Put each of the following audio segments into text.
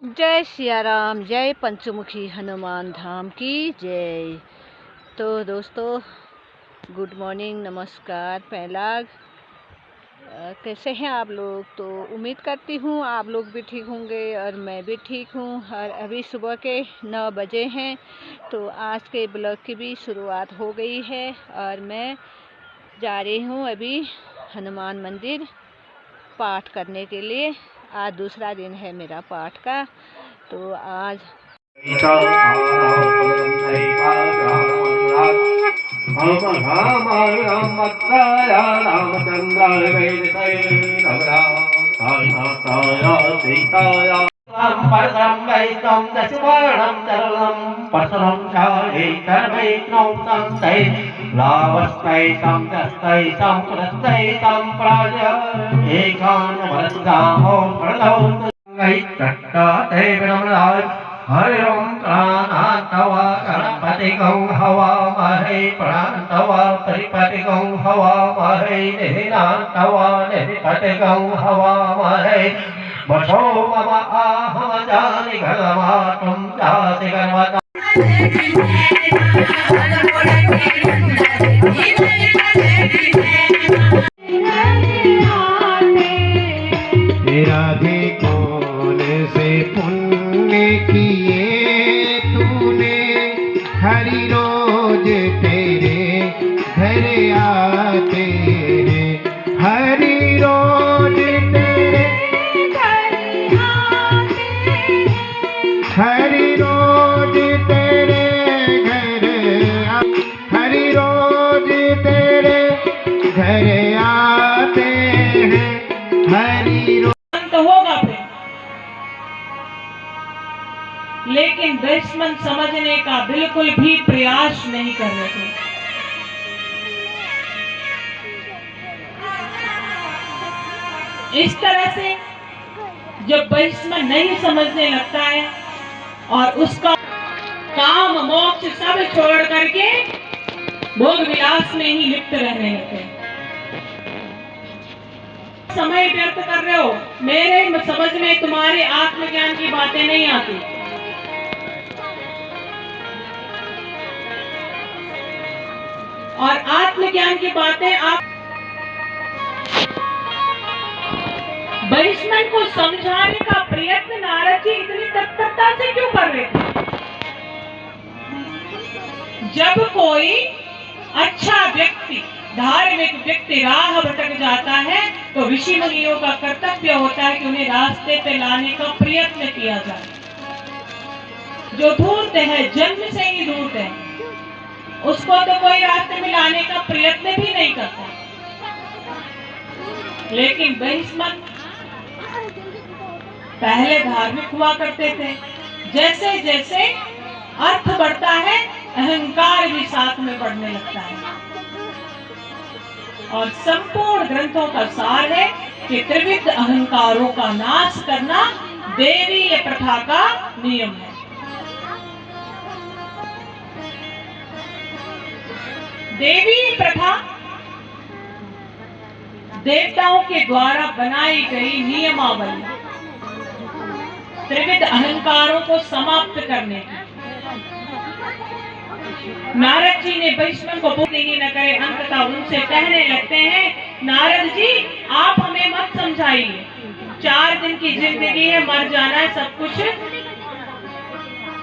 जय सिया राम, जय पंचमुखी हनुमान धाम की जय। तो दोस्तों, गुड मॉर्निंग, नमस्कार, पहलाग। कैसे हैं आप लोग? तो उम्मीद करती हूँ आप लोग भी ठीक होंगे और मैं भी ठीक हूँ। और अभी सुबह के 9 बजे हैं। तो आज के ब्लॉग की भी शुरुआत हो गई है और मैं जा रही हूँ अभी हनुमान मंदिर पाठ करने के लिए। आज दूसरा दिन है मेरा पाठ का। तो आज हरि ओम प्राणान्तवा गणपतिगं हवामहे प्राणान्तवा त्रिपतिगं हवामहे निहिनान्तवा निहिपतिगं हवामहे वशो मम आहम जानि गणमातुं जाति गणवता राधे कौन से पुण्य किए तूने, हरि रोज तेरे घर आते हैं, हरि रोज तेरे घर आते हैं, हरि रोज तेरे घर, हरि रोज तेरे घर आते हैं, हरि रोज होगा फिर। लेकिन दुश्मन समझने का बिल्कुल भी प्रयास नहीं कर रहे थे। इस तरह से जब दुश्मन नहीं समझने लगता है और उसका काम मोक्ष सब छोड़ करके भोग विलास में ही लिप्त रहने लगते हैं। समय व्यर्थ कर रहे हो, मेरे समझ में तुम्हारे आत्मज्ञान की बातें नहीं आती। और आत्मज्ञान की बातें आप दुश्मन को समझाने का प्रयत्न नारद जी इतनी तत्परता से क्यों कर रहे थे? जब कोई अच्छा व्यक्ति, धार्मिक व्यक्ति राह भटक जाता है तो ऋषि मुनियों का कर्तव्य होता है कि उन्हें रास्ते पे लाने का प्रयत्न किया जाए। जो धूर्त है, जन्म से ही धूर्त है, उसको तो कोई रास्ते में लाने का प्रयत्न भी नहीं करता। लेकिन दुश्मन पहले धार्मिक हुआ करते थे, जैसे जैसे अर्थ बढ़ता है अहंकार भी साथ में बढ़ने लगता है। और संपूर्ण ग्रंथों का सार है कि त्रिविध अहंकारों का नाश करना देवीय प्रथा का नियम है। देवीय प्रथा देवताओं के द्वारा बनाई गई नियमावली, त्रिविध अहंकारों को समाप्त करने की। नारद जी ने दुश्मन को बुद्धि ही न करे, अंततः उनसे कहने लगते हैं, नारद जी आप हमें मत समझाइए, 4 दिन की जिंदगी है, मर जाना है, सब कुछ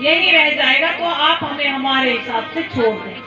यही रह जाएगा, तो आप हमें हमारे हिसाब से छोड़ दें।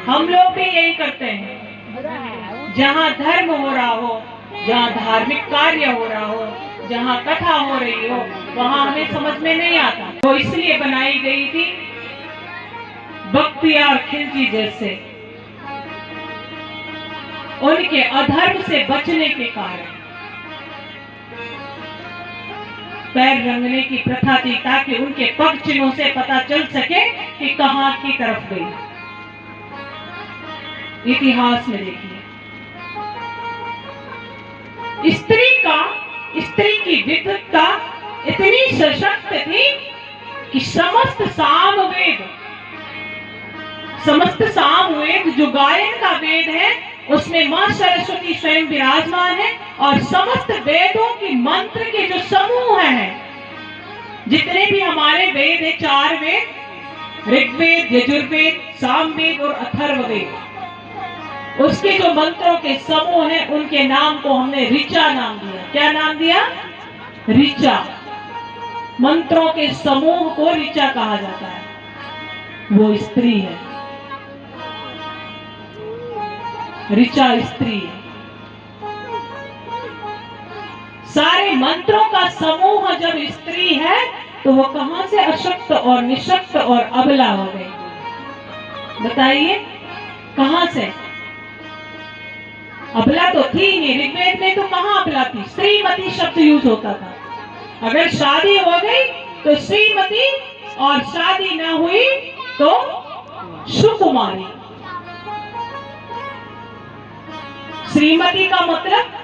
हम लोग भी यही करते हैं। जहाँ धर्म हो रहा हो, जहाँ धार्मिक कार्य हो रहा हो, जहाँ कथा हो रही हो, वहाँ हमें समझ में नहीं आता। वो इसलिए बनाई गई थी भक्ति और खिलजी जैसे उनके अधर्म से बचने के कारण पैर रंगने की प्रथा थी, ताकि उनके पग चिन्हों से पता चल सके कि कहां की तरफ गई। इतिहास में देखिए, स्त्री की विद्वत्ता इतनी सशक्त थी कि समस्त सामवेद जो गायन का वेद है, उसमें मां सरस्वती स्वयं विराजमान है और समस्त वेदों की मंत्र के जो समूह हैं जितने भी हमारे वेद है, 4 वेद, ऋग्वेद, यजुर्वेद, सामवेद और अथर्ववेद, उसके जो मंत्रों के समूह हैं उनके नाम को हमने ऋचा नाम दिया। क्या नाम दिया? ऋचा। मंत्रों के समूह को ऋचा कहा जाता है। वो स्त्री है, ऋचा स्त्री है। सारे मंत्रों का समूह जब स्त्री है तो वो कहां से अशक्त और निशक्त और अबला हो गई? बताइए कहां से? अबला तो थी नहीं। ऋग्वेद में तो कहां अबला थी? श्रीमती शब्द यूज होता था। अगर शादी हो गई तो श्रीमती, और शादी न हुई तो सुकुमारी। श्रीमती का मतलब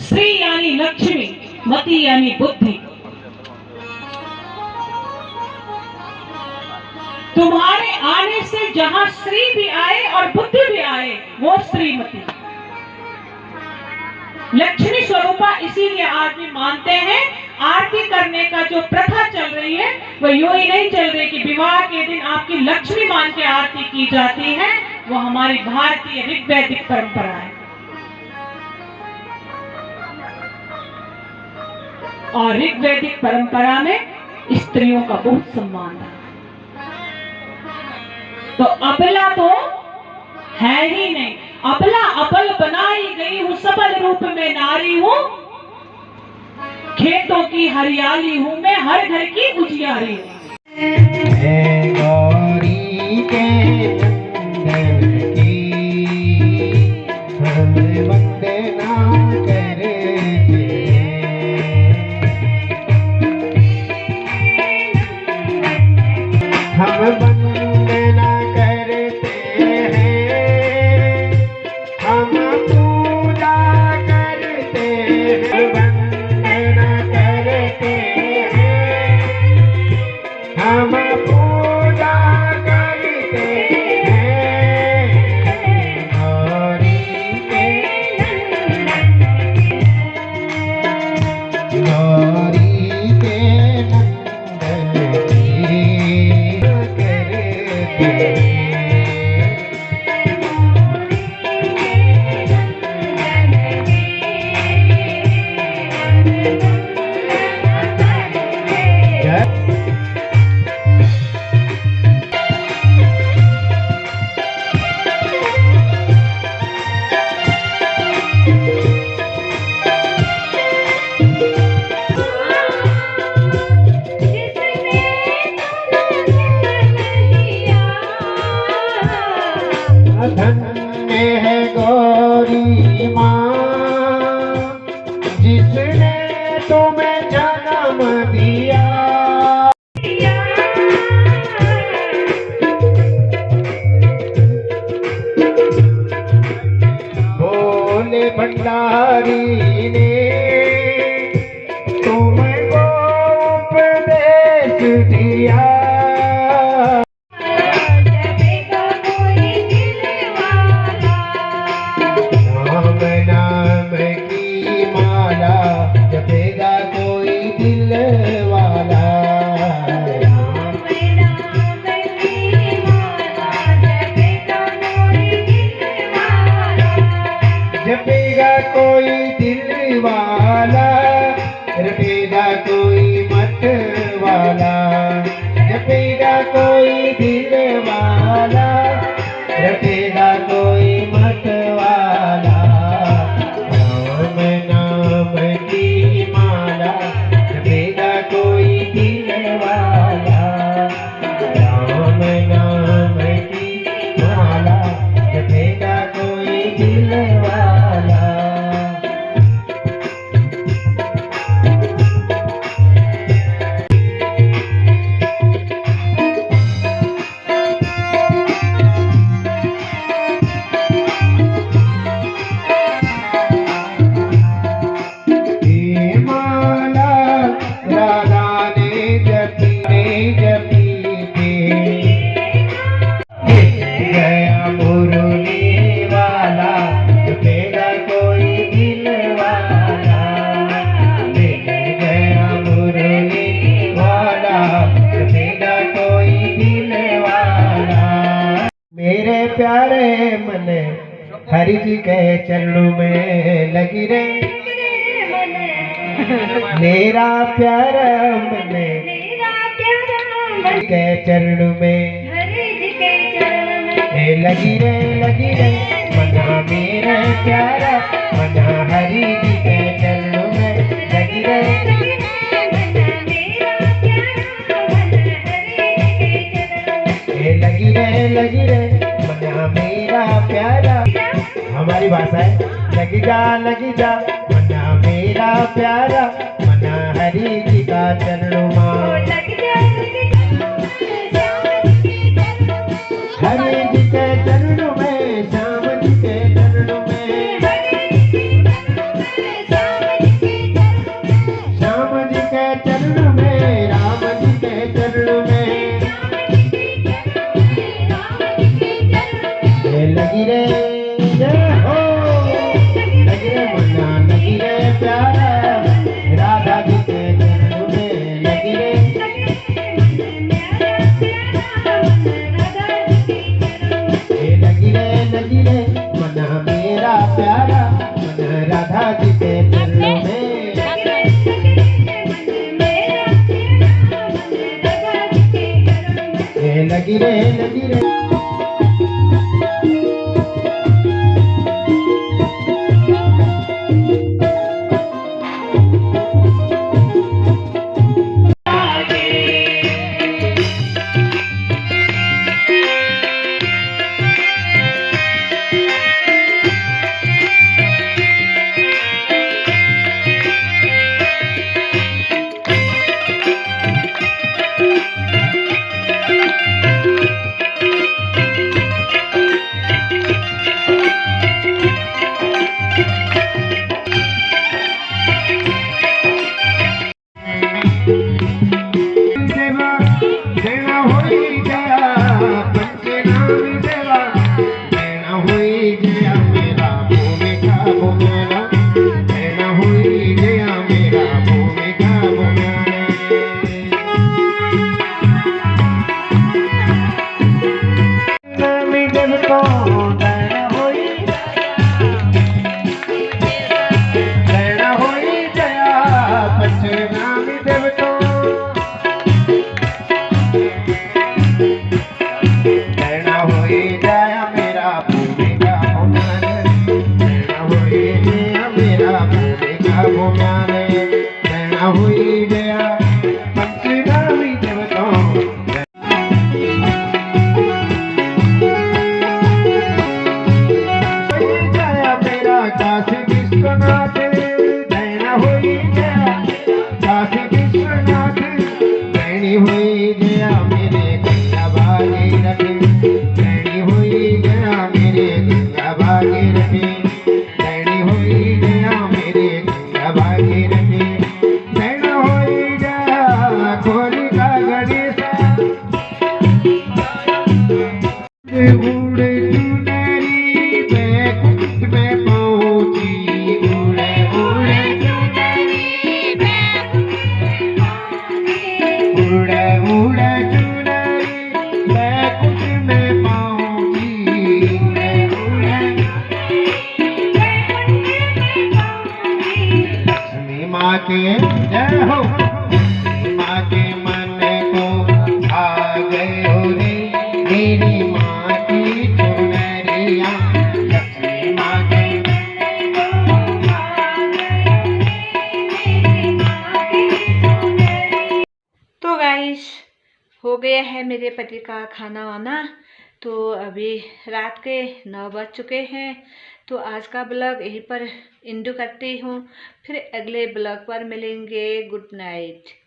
श्री यानी लक्ष्मी, मति यानी बुद्धि। तुम्हारे आने से जहां श्री भी आए और बुद्धि भी आए वो श्रीमती। लक्ष्मी स्वरूपा इसीलिए आदमी मानते हैं। आरती करने का जो प्रथा चल रही है वो यूं ही नहीं चल रही कि विवाह के दिन आपकी लक्ष्मी मान के आरती की जाती है। वो हमारी भारतीय ऋग्वैदिक परंपरा है। और ऋग्वैदिक परंपरा में स्त्रियों का बहुत सम्मान है। तो अबला तो है ही नहीं। अबला अबल बनाई गई हूँ, सबल रूप में नारी हूँ, खेतों की हरियाली हूँ मैं, हर घर की उजियारी हूँ। गौरी के नंदन की हम वंदना करते हैं, हम वंदना करते हैं, हम पूजा करते हैं, वंदना करते हैं, हम पूजा करते हैं। गौरी के नंदन की करते हैं। धन्य है गौरी माँ जिसने तुम्हें जन्म दिया। भोले भंडारी ने तुमको उपदेश दिया। नाम की माला जपेगा कोई दिल वाला। मन हरि जी के चरणों में लगी रे मेरा प्यारा मन के चरणों में लगी रे मना मेरा प्यारा मना हरि जी के चरणों में लगी रे लगी रे मना मेरा प्यारा। हमारी भाषा है लगी जा मना मेरा प्यारा मना हरि जी का चरणों में हरि जी के चरणों में श्याम जी के चरणों में श्याम जी के चरणों में राम जी के चरणों में लगी रे जय हो लगी रे मना लगी रे प्यारा राधा जी के चरणों में लगी रे लगी रे मना मेरा प्यारा मना राधा जी के चरणों में लगी रे हुई गया पंचगामी देवताओं गया मेरा काशी विश्वनाथ दैना हुई गया काशी विश्वनाथ दैनी हुई गया मेरे गंगा भागीरथ दैनी हुई गया मेरे गंगा भागीरथ दैनी हुई गया मेरे गंगा भागीरथ उड़े चुनरी बैकुंठ में पहुंची उड़े उड़े चुनरी उड़े उड़े चुनरी बैकुंठ में पहुंची उड़े उड़े लक्ष्मी माँ के जय हो लक्ष्मी माँ के मन को आ गए हो रे मेरी माँ हो गया है मेरे पति का खाना वाना। तो अभी रात के 9 बज चुके हैं। तो आज का ब्लॉग यहीं पर एंड करती हूँ। फिर अगले ब्लॉग पर मिलेंगे। Good night.